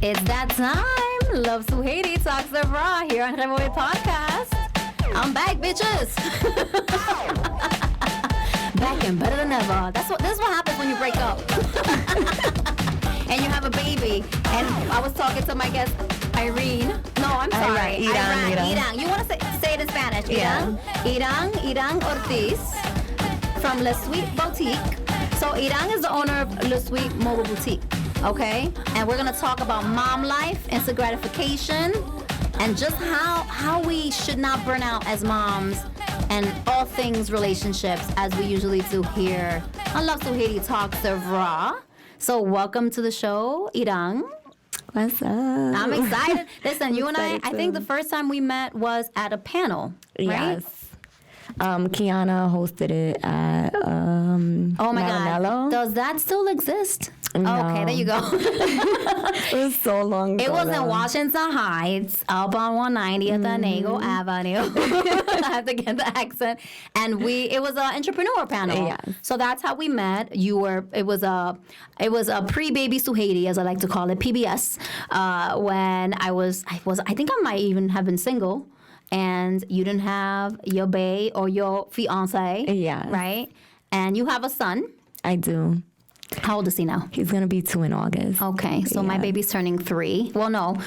It's that time. Love Sujeiry talks the raw here on Remote Podcast. I'm back, bitches. Back and better than ever. This is what happens when you break up. And you have a baby. And I was talking to my guest, Irene. No, I'm sorry. Irán. You want to say it in Spanish? Yeah. Irán Ortiz from Le Sweet Boutique. So Irán is the owner of Le Sweet Mobile Boutique. Okay? And we're going to talk about mom life, instant gratification, and just how we should not burn out as moms, and all things relationships, as we usually do here on Love Sujeiry Talks the Raw. So welcome to the show, Irán. What's up? I'm excited. Listen, you and I think the first time we met was at a panel, right? Yes. Kiana hosted it at oh my Maranello. God. Does that still exist? No. Okay, there you go. It was so long ago. It was in Washington Heights, up on 190th and Nagle Avenue. I have to get the accent. And it was an entrepreneur panel. Yes. So that's how we met. It was a pre-baby Sujeiry, as I like to call it, PBS. When I think I might even have been single. And you didn't have your bae or your fiance. Yeah. Right? And you have a son. I do. How old is he now? He's going to be 2 in August. Okay, so my baby's turning 3. Well, no.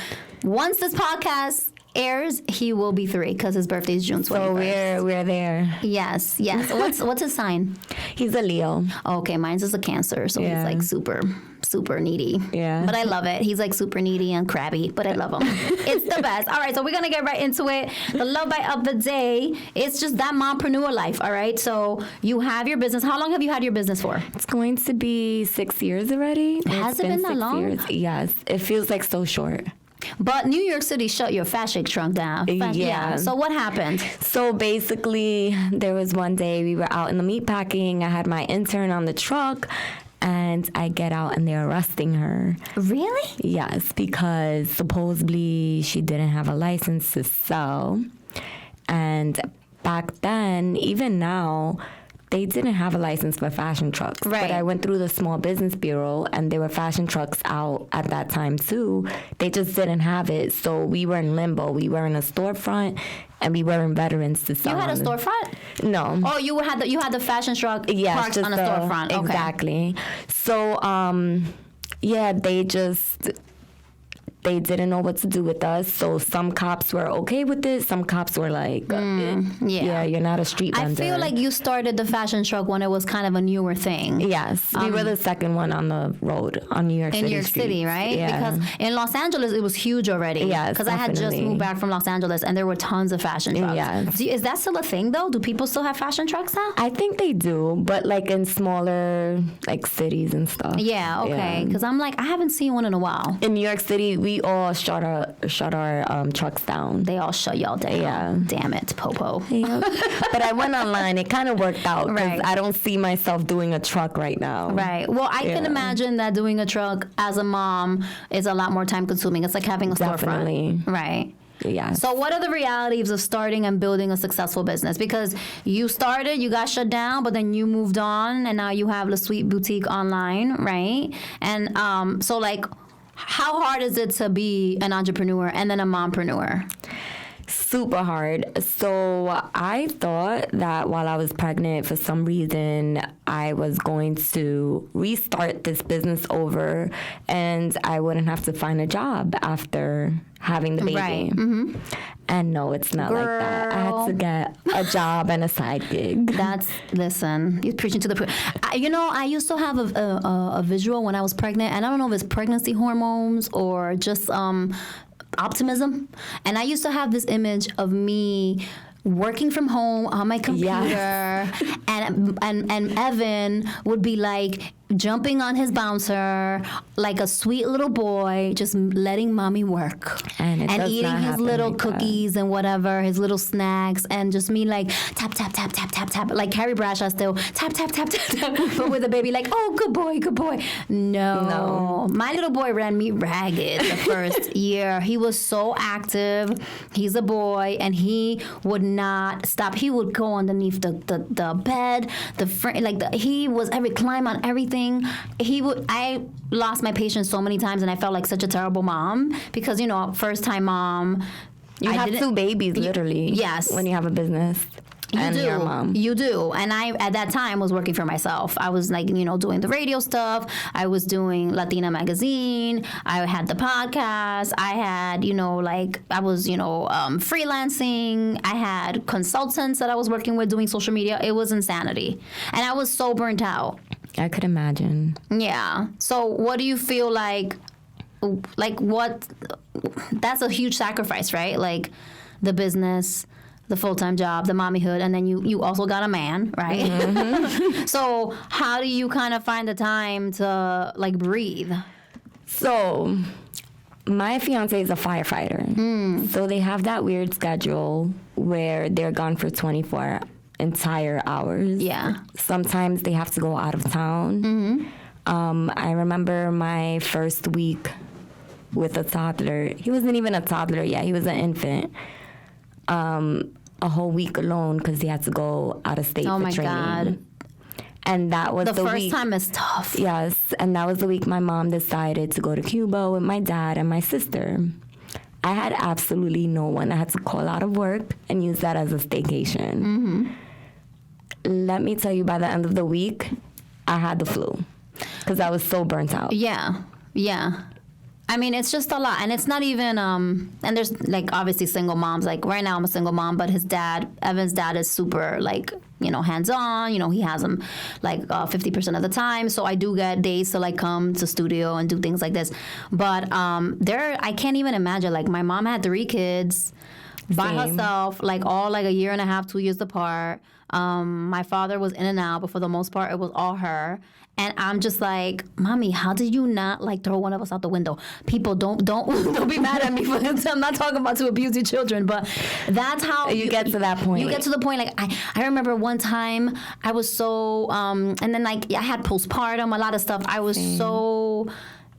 Once this podcast airs, he will be 3 because his birthday is June 21st. So we're there. Yes. What's his sign? He's a Leo. Okay, mine's is a Cancer, so he's like super needy. Yeah. But I love it. He's like super needy and crabby, but I love him. It's the best. All right, so we're going to get right into it. The love bite of the day, it's just that mompreneur life, all right? So you have your business. How long have you had your business for? It's going to be 6 years already. Has it been that 6 long? years. Yes. It feels like so short. But New York City shut your fashion trunk down. Yeah. So what happened? So basically, there was one day we were out in the meatpacking. I had my intern on the truck, and I get out and they're arresting her. Really? Yes, because supposedly she didn't have a license to sell. And back then, even now, they didn't have a license for fashion trucks. Right. But I went through the Small Business Bureau, and there were fashion trucks out at that time, too. They just didn't have it. So we were in limbo. We were in a storefront, and we were in veterans to sell. You had a storefront? No. Oh, you had the fashion truck parked on a storefront. Okay. Exactly. So, they didn't know what to do with us. So some cops were okay with it. Some cops were like, yeah, you're not a street vendor. I feel like you started the fashion truck when it was kind of a newer thing. Yes. We were the second one on the road on New York City. In New York City, right? Yeah. Because in Los Angeles, it was huge already. Yes, because I had just moved back from Los Angeles, and there were tons of fashion trucks. Yes. Is that still a thing, though? Do people still have fashion trucks now? I think they do, but like in smaller like cities and stuff. Yeah, okay. Because I'm like, I haven't seen one in a while. In New York City, we all shut our trucks down. They all shut y'all down. Yeah. Damn it, Popo. Yep. But I went online. It kind of worked out because Right. I don't see myself doing a truck right now. Right. Well, I can imagine that doing a truck as a mom is a lot more time consuming. It's like having a Definitely. storefront. Right. Yeah. So what are the realities of starting and building a successful business? Because you started, you got shut down, but then you moved on, and now you have Le Sweet Boutique online, right? And so like, how hard is it to be an entrepreneur and then a mompreneur? Super hard. So I thought that while I was pregnant, for some reason, I was going to restart this business over, and I wouldn't have to find a job after having the baby. Right. Mm-hmm. And no, it's not like that. I had to get a job and a side gig. Listen, you're preaching to the... I used to have a visual when I was pregnant, and I don't know if it's pregnancy hormones or just optimism. And I used to have this image of me working from home on my computer, and Evan would be like jumping on his bouncer like a sweet little boy, just letting mommy work and eating his little cookies and whatever, his little snacks, and just me like tap tap tap tap tap tap, like Carrie Bradshaw still tap tap tap tap tap, but with the baby like, oh, good boy, good boy. No, my little boy ran me ragged the first year. He was so active. He's a boy, and he would not stop. He would go underneath the bed, he was climb on everything. freelancing, I lost my patience so many times, and I felt like such a terrible mom because, first time mom. You have two babies, literally. Yes. When you have a business. And your mom. You do. And I, at that time, was working for myself. I was like, doing the radio stuff. I was doing Latina Magazine. I had the podcast. I had, I was, freelancing. I had consultants that I was working with doing social media. It was insanity. And I was so burnt out. I could imagine. Yeah. So what do you feel like what, that's a huge sacrifice, right? Like the business, the full-time job, the mommyhood, and then you also got a man, right? Mm-hmm. So how do you kind of find the time to breathe? So my fiance is a firefighter. So they have that weird schedule where they're gone for 24 entire hours. Yeah. Sometimes they have to go out of town. Mm-hmm. I remember my first week with a toddler. He wasn't even a toddler yet. He was an infant. A whole week alone because he had to go out of state for training. Oh, my God. And that was the first week. time is tough. Yes. And that was the week my mom decided to go to Cuba with my dad and my sister. I had absolutely no one. I had to call out of work and use that as a staycation. Mm-hmm. Let me tell you, by the end of the week, I had the flu because I was so burnt out. Yeah. Yeah. I mean, it's just a lot. And it's not even, and there's, obviously single moms. Right now I'm a single mom, but Evan's dad is super, hands-on. He has him, 50% of the time. So I do get days to, come to studio and do things like this. But I can't even imagine. My mom had 3 kids by herself, all, a year and a half, 2 years apart. My father was in and out, but for the most part, it was all her. And I'm just like, Mommy, how did you not throw one of us out the window? People, don't be mad at me for this. I'm not talking about to abuse your children, but that's how you get to that point. You get to the point. I remember one time I was so, and then I had postpartum, a lot of stuff. I was so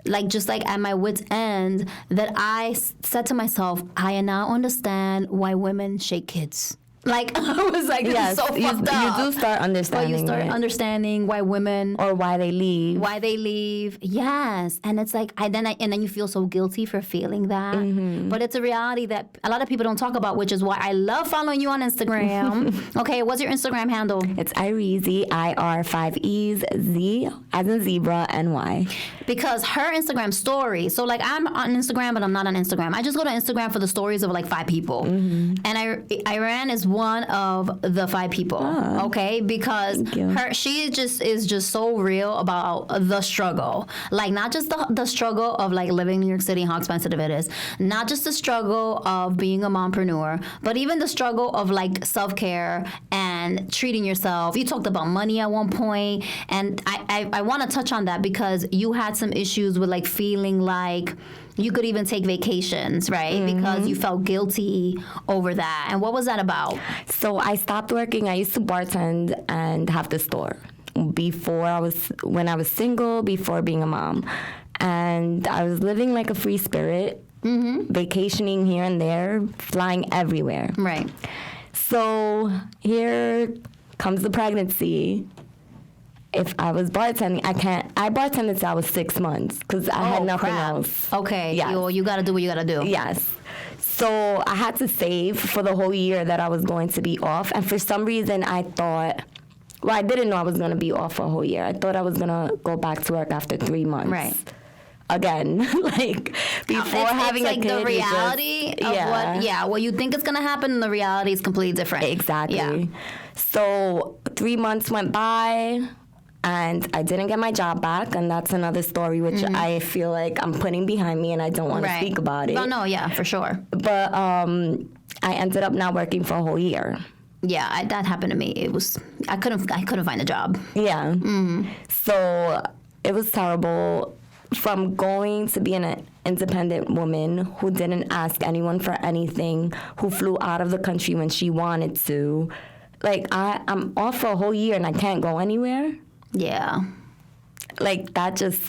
at my wit's end that I said to myself, I now understand why women shake kids. I was like, this is so fucked up. You do start understanding. Well, you start understanding why women... Or why they leave. Why they leave. Yes. And it's and then you feel so guilty for feeling that. Mm-hmm. But it's a reality that a lot of people don't talk about, which is why I love following you on Instagram. Okay, what's your Instagram handle? It's Ireezy, IR5Es, Z as in zebra, NY. Because her Instagram story, so I'm on Instagram, but I'm not on Instagram. I just go to Instagram for the stories of 5 people. Mm-hmm. And Iran is one of the 5 people, okay? Because she is just so real about the struggle. Not just the struggle of living in New York City and how expensive it is. Not just the struggle of being a mompreneur, but even the struggle of self-care and treating yourself. You talked about money at one point, and I want to touch on that because you had some issues with feeling you could even take vacations, right? Mm-hmm. Because you felt guilty over that. And what was that about? So I stopped working. I used to bartend and have the store when I was single, before being a mom. And I was living like a free spirit, vacationing here and there, flying everywhere. Right. So here comes the pregnancy. If I was bartending, I bartended till I was 6 months because I had nothing else. Okay. Yes. You got to do what you got to do. Yes. So I had to save for the whole year that I was going to be off. And for some reason, I thought, I didn't know I was going to be off for a whole year. I thought I was going to go back to work after 3 months. Right. Again, before having a kid. The reality of what you think is going to happen, and the reality is completely different. Exactly. Yeah. So 3 months went by. And I didn't get my job back, and that's another story which I feel like I'm putting behind me, and I don't want to speak about it. No, yeah, for sure. But I ended up not working for a whole year. Yeah, that happened to me. I couldn't find a job. Yeah. Mm-hmm. So it was terrible. From going to be an independent woman who didn't ask anyone for anything, who flew out of the country when she wanted to, I'm off for a whole year and I can't go anywhere. Yeah. That just,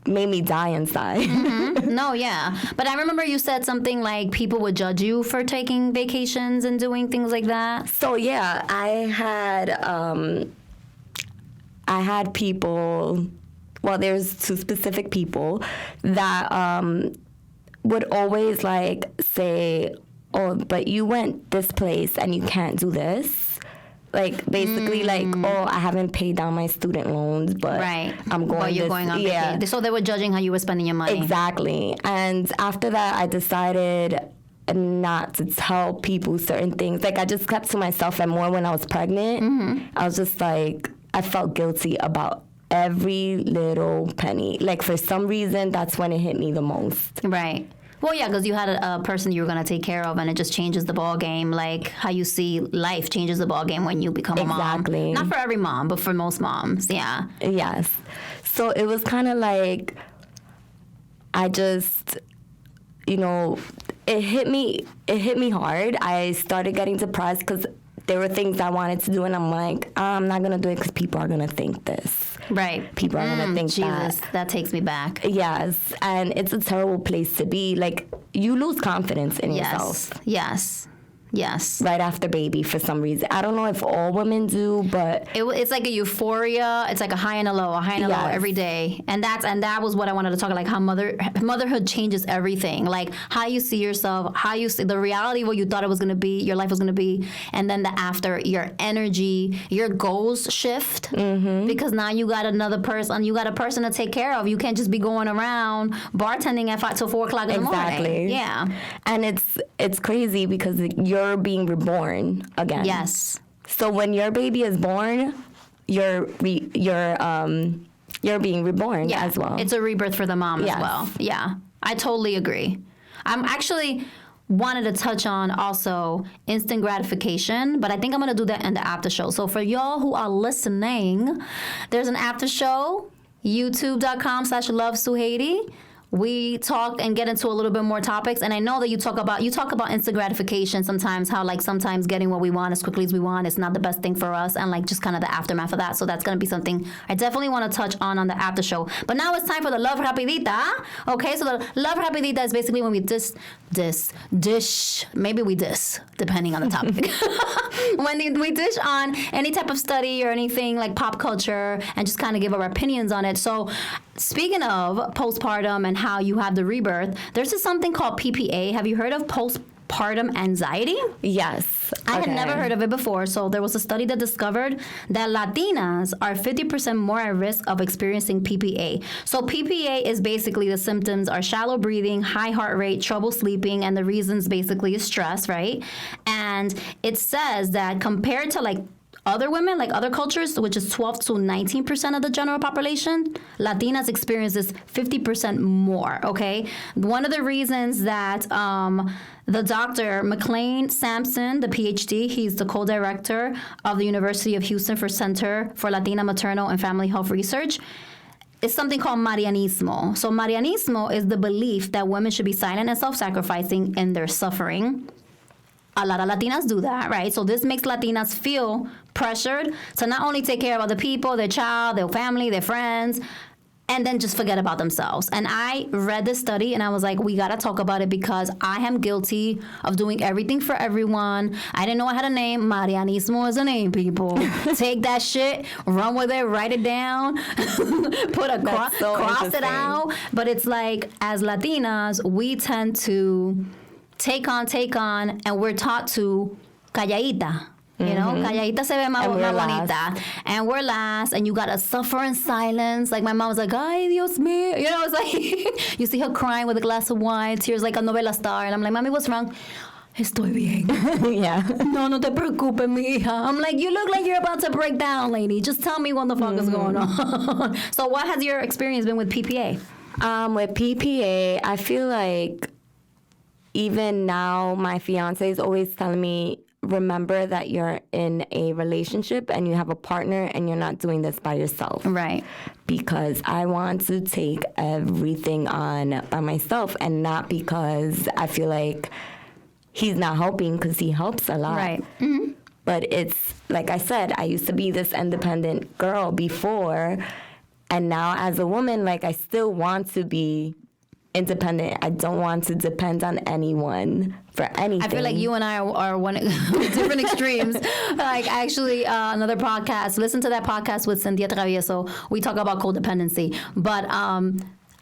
made me die inside. Mm-hmm. No, yeah. But I remember you said something people would judge you for taking vacations and doing things like that. So, yeah, I had people well, there's two specific people that would always like say, oh, but you went this place and you can't do this. Like basically like, oh, I haven't paid down my student loans, but I'm going. But you're going on vacation. So they were judging how you were spending your money. Exactly. And after that, I decided not to tell people certain things. Like I just kept to myself, and more when I was pregnant, I was just like, I felt guilty about every little penny. Like for some reason, that's when it hit me the most. Right. Well, yeah, because you had a person you were going to take care of, and it just changes the ball game. Like how you see life changes the ball game when you become a mom. Exactly. Not for every mom, but for most moms. Yeah. Yes. So it was kind of like, I just, you know, it hit me hard. I started getting depressed because there were things I wanted to do, and I'm like, I'm not going to do it because people are going to think this. Right. People are going to think Jesus, that takes me back. Yes, and it's a terrible place to be. Like, you lose confidence in yourself. Yes. Right after baby, for some reason. I don't know if all women do, but it's like a euphoria. It's like a high and a low, every day. And that was what I wanted to talk about, like how motherhood changes everything. Like how you see yourself, how you see the reality of what you thought it was going to be, your life was going to be, and then the after, your energy, your goals shift because now you got another person, you got a person to take care of. You can't just be going around bartending at 5 till 4 o'clock in the morning. Exactly. Yeah. And it's crazy because you're being reborn again. Yes. So when your baby is born, you're being reborn as well. It's a rebirth for the mom as well. Yeah. I totally agree. I'm actually wanted to touch on also instant gratification, but I think I'm going to do that in the after show. So for y'all who are listening, there's an after show, youtube.com/lovesujeiry. We talk and get into a little bit more topics, and I know that you talk about instant gratification sometimes, how like sometimes getting what we want as quickly as we want is not the best thing for us, and like just kind of the aftermath of that. So that's going to be something I definitely want to touch on the after show. But now it's time for the Love Rapidita. Okay, so the Love Rapidita is basically when we dish, maybe we dish, depending on the topic. When we dish on any type of study or anything like pop culture and just kind of give our opinions on it. So speaking of postpartum and how you have the rebirth, there's something called PPA. Have you heard of postpartum anxiety? Yes. I had never heard of it before. So there was a study that discovered that Latinas are 50% more at risk of experiencing PPA. So PPA is basically the symptoms are shallow breathing, high heart rate, trouble sleeping, and the reasons basically is stress, right? And it says that compared to like other women, like other cultures, which is 12 to 19% of the general population, Latinas experience this 50% more, okay? One of the reasons that the Dr. McLean Sampson, the PhD, he's the co-director of the University of Houston for Center for Latina Maternal and Family Health Research, it's something called Marianismo. So Marianismo is the belief that women should be silent and self-sacrificing in their suffering. A lot of Latinas do that, right? So this makes Latinas feel pressured to not only take care of other people, their child, their family, their friends, and then just forget about themselves. And I read this study and I was like, we gotta talk about it because I am guilty of doing everything for everyone. I didn't know I had a name. Marianismo is a name, people. Take that shit, run with it, write it down, put a cross it out. But it's like, as Latinas, we tend to take on, and we're taught to calladita. You know, calladita se ve más bonita. And we're last, and you gotta suffer in silence. Like my mom was like, ay, Dios mío. You know, it's like, you see her crying with a glass of wine, tears like a novela star. And I'm like, Mami, what's wrong? Estoy bien. Yeah. No te preocupes, mi hija. I'm like, you look like you're about to break down, lady. Just tell me what the fuck is going on. So what has your experience been with PPA? With PPA, I feel like even now, my fiance is always telling me, remember that you're in a relationship and you have a partner and you're not doing this by yourself. Right. Because I want to take everything on by myself, and not because I feel like he's not helping, because he helps a lot. Right. Mm-hmm. But it's, like I said, I used to be this independent girl before, and now as a woman, like I still want to be independent. I don't want to depend on anyone for anything. I feel like you and I are one different extremes. Like actually, another podcast. Listen to that podcast with Cynthia Travieso. We talk about codependency, but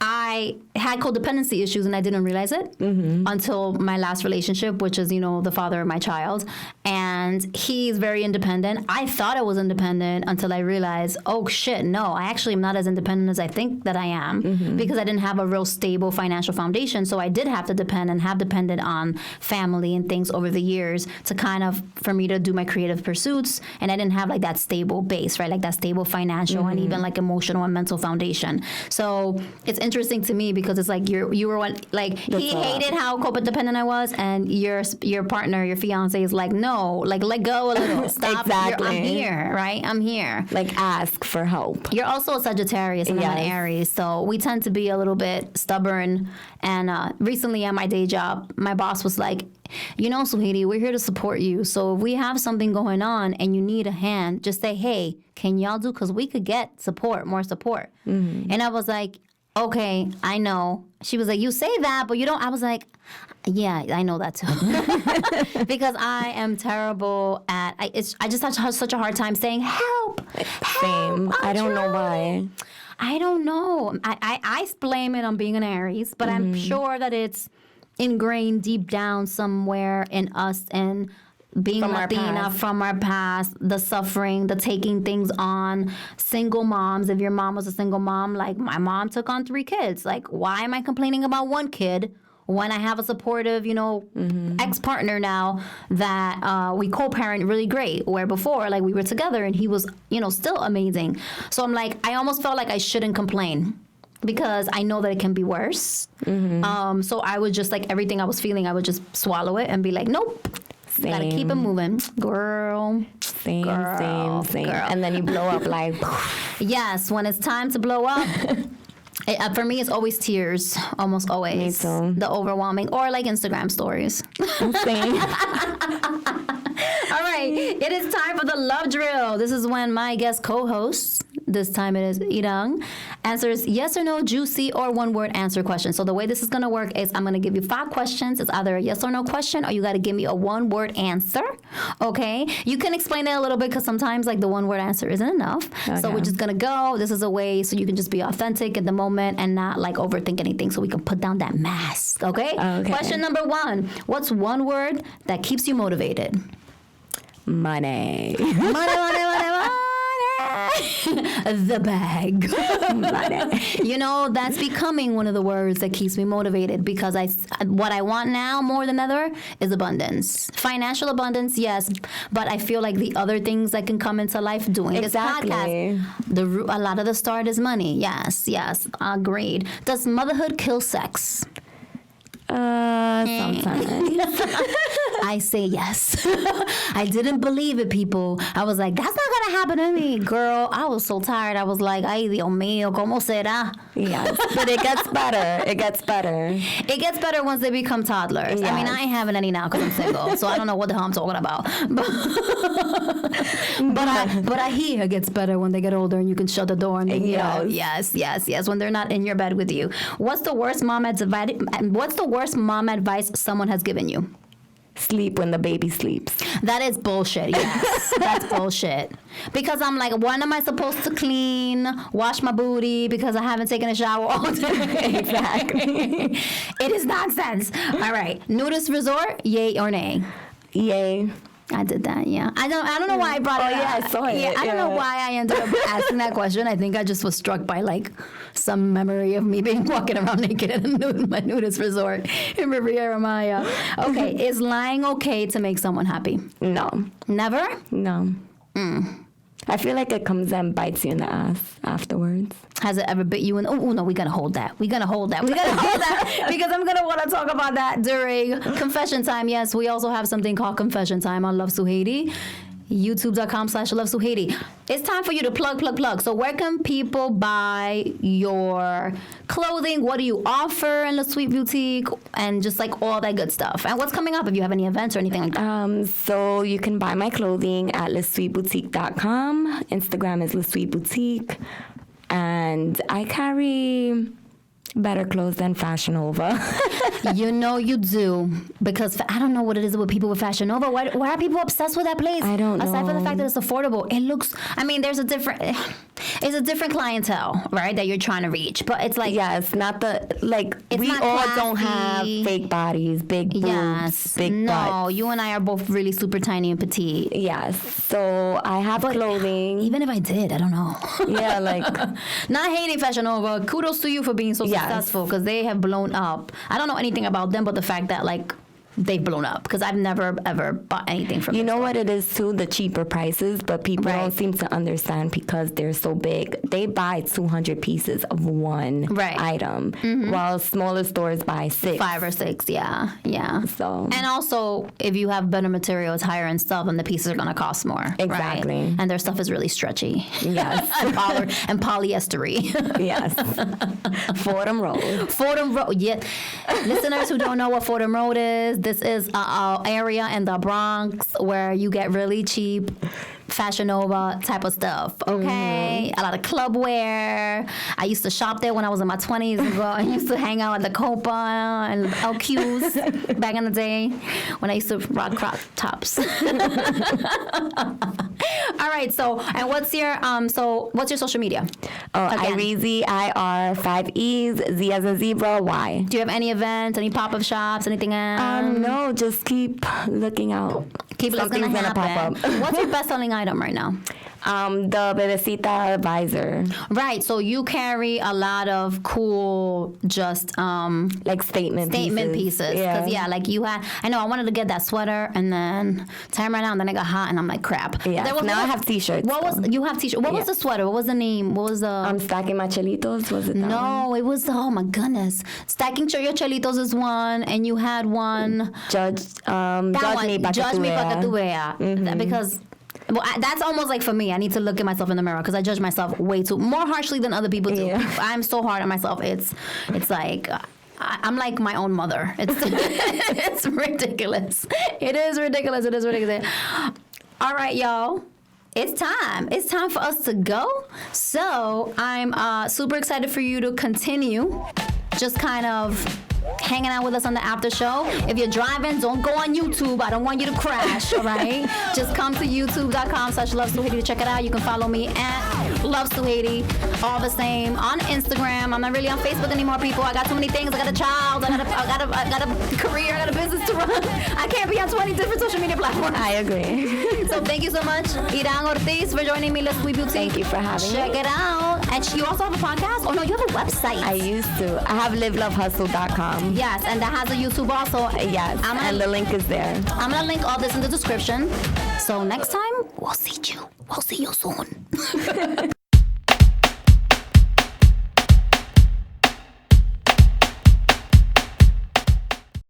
I had codependency issues and I didn't realize it until my last relationship, which is, the father of my child. And he's very independent. I thought I was independent until I realized, oh shit, no, I actually am not as independent as I think that I am because I didn't have a real stable financial foundation. So I did have to depend and have depended on family and things over the years to for me to do my creative pursuits. And I didn't have like that stable base, right? Like that stable financial and even like emotional and mental foundation. So it's interesting to me because it's like you were one, like he hated how codependent I was, and your partner, your fiance is like, no, like let go a little, stop. Exactly. I'm here, right? I'm here. Like ask for help. You're also a Sagittarius and I'm an Aries, so we tend to be a little bit stubborn. And recently at my day job, my boss was like, Sujeiry, we're here to support you. So if we have something going on and you need a hand, just say, hey, can y'all do? Because we could get support, more support. And I was like, okay, I know. She was like, you say that, but you don't. I was like, yeah, I know that too. Because I am terrible at, I just have such a hard time saying, help. Same. I don't know why. I don't know. I blame it on being an Aries, but I'm sure that it's ingrained deep down somewhere in us and being Latina from our past, the suffering, the taking things on, single moms. If your mom was a single mom, like my mom took on 3 kids. Like, why am I complaining about one kid when I have a supportive, ex-partner now that we co-parent really great, where before, like, we were together and he was, still amazing. So I'm like, I almost felt like I shouldn't complain because I know that it can be worse. So I would just, like, everything I was feeling, I would just swallow it and be like, nope. Same. Gotta keep it moving. Girl. Same. And then you blow up like... Yes, when it's time to blow up, for me, it's always tears. Almost always. Me too. The overwhelming. Or like Instagram stories. Same. All right. It is time for the love drill. This is when my guest co-host, this time it is Irang, answers yes or no, juicy, or one-word answer questions. So the way this is going to work is I'm going to give you 5 questions. It's either a yes or no question, or you got to give me a one-word answer. Okay? You can explain that a little bit because sometimes like the one-word answer isn't enough. Okay. So we're just going to go. This is a way so you can just be authentic in the moment and not like overthink anything so we can put down that mask. Okay? Question number 1. What's one word that keeps you motivated? Money. Money. The bag. That's becoming one of the words that keeps me motivated because what I want now more than ever is abundance. Financial abundance, yes, but I feel like the other things that can come into life doing this podcast, a lot of the start is money. Yes, agreed. Does motherhood kill sex? Sometimes. I say yes. I didn't believe it, people. I was like, that's not gonna happen to me, girl. I was so tired. I was like, ay, Dios mío, ¿cómo será? Yes, but it gets better. It gets better once they become toddlers. Yes. I mean, I ain't having any now because I'm single, so I don't know what the hell I'm talking about. But I hear it gets better when they get older and you can shut the door and yes, when they're not in your bed with you. What's the worst mom advice someone has given you? Sleep when the baby sleeps. That is bullshit, yes. That's bullshit. Because I'm like, when am I supposed to clean, wash my booty because I haven't taken a shower all day? Exactly. It is nonsense. All right. Nudist resort, yay or nay? Yay. I did that, yeah. I don't know why I brought it up. Oh, yeah, I saw it. Yeah, I don't know why I ended up asking that question. I think I just was struck by, like, some memory of me walking around naked at my nudist resort in Riviera Maya. Okay, is lying okay to make someone happy? No. Never? No. I feel like it comes and bites you in the ass afterwards. Has it ever bit you in? Oh, no, we got to hold that. We got to hold that because I'm going to want to talk about that during confession time. Yes, we also have something called confession time on Love Sujeiry. YouTube.com/Love Sujeiry. It's time for you to plug. So where can people buy your clothing? What do you offer in La Suite Boutique? And just like all that good stuff. And what's coming up if you have any events or anything like that? So you can buy my clothing at LaSuiteBoutique.com. Instagram is La Suite Boutique. And I carry Better clothes than Fashion Nova. You know you do, because I don't know what it is with people with Fashion Nova. Why are people obsessed with that place? I don't know. Aside from the fact that it's affordable, it looks. I mean, it's a different clientele, right? That you're trying to reach, but it's like Yes, not the It's we not all don't classy. have fake bodies, big boobs, big no, butts. you and I are both really super tiny and petite. Yes, so I have clothing. Even if I did, I don't know. Yeah, like Not hating Fashion Nova. Kudos to you for being so Yes. successful, because they have blown up. I don't know anything about them, but the fact that they've blown up, because I've never ever bought anything from you them. know what it is too, the cheaper prices, but people Right. don't seem to understand because they're so big. They buy 200 pieces of one Right. item, while smaller stores buy 6. 5 or 6, yeah. So And also, if you have better materials, higher end stuff, then the pieces are going to cost more. right? Exactly. And their stuff is really stretchy. yes, and polyestery. yes. Fordham Road. Fordham Road. Yeah. Listeners who don't know what Fordham Road is, this is an area in the Bronx where you get really cheap Fashion Nova type of stuff, okay? A lot of club wear. I used to shop there when I was in my 20s and I used to hang out at the Copa and LQ's back in the day when I used to rock crop tops. All right, so what's your social media? Oh, Again. Irezi, IR, 5 E's, Z as in zebra, Y. Do you have any events, any pop-up shops, anything else? No, just keep looking out. Keep Something's gonna gonna pop happen. up. What's your best-selling item right now? The Bebecita visor, Right, so you carry a lot of cool, just like statement pieces. Because like you had, I know I wanted to get that sweater, and then time ran out, and then it got hot, and I'm like, crap. Yeah. Now I have t-shirts. What was you have t-shirt? What was Yeah. the sweater? What was the name? What was the? I'm stacking my chelitos. Was it that one? no, it was. Oh my goodness! Stacking your chelitos is one, and you had one. Judge me, Judge me, pa que tú Pacatubea. Because. Well, that's almost like for me. I need to look at myself in the mirror because I judge myself way too more harshly than other people do. Yeah. I'm so hard on myself. It's like I'm like my own mother. It's it's ridiculous. It is ridiculous. It is ridiculous. All right, y'all. It's time. It's time for us to go. So I'm super excited for you to continue. Just kind of hanging out with us on the after show. If you're driving, don't go on YouTube. I don't want you to crash, all right? Just come to youtube.com/LoveSuhaiti to check it out. You can follow me at LoveSuhaiti, all the same. On Instagram. I'm not really on Facebook anymore, people. I got too many things. I got a child. I got a career. I got a business to run. I can't be on 20 different social media platforms. I agree. So thank you so much, Iran Ortiz, for joining me. Let's Sweet Beauty. Thank you for having me. Check it out. And you also have a podcast? Oh, no, you have a website. I used to. I have livelovehustle.com. Yes, and that has a YouTube also. Yes, and the link is there. I'm going to link all this in the description. So next time, we'll see you. We'll see you soon.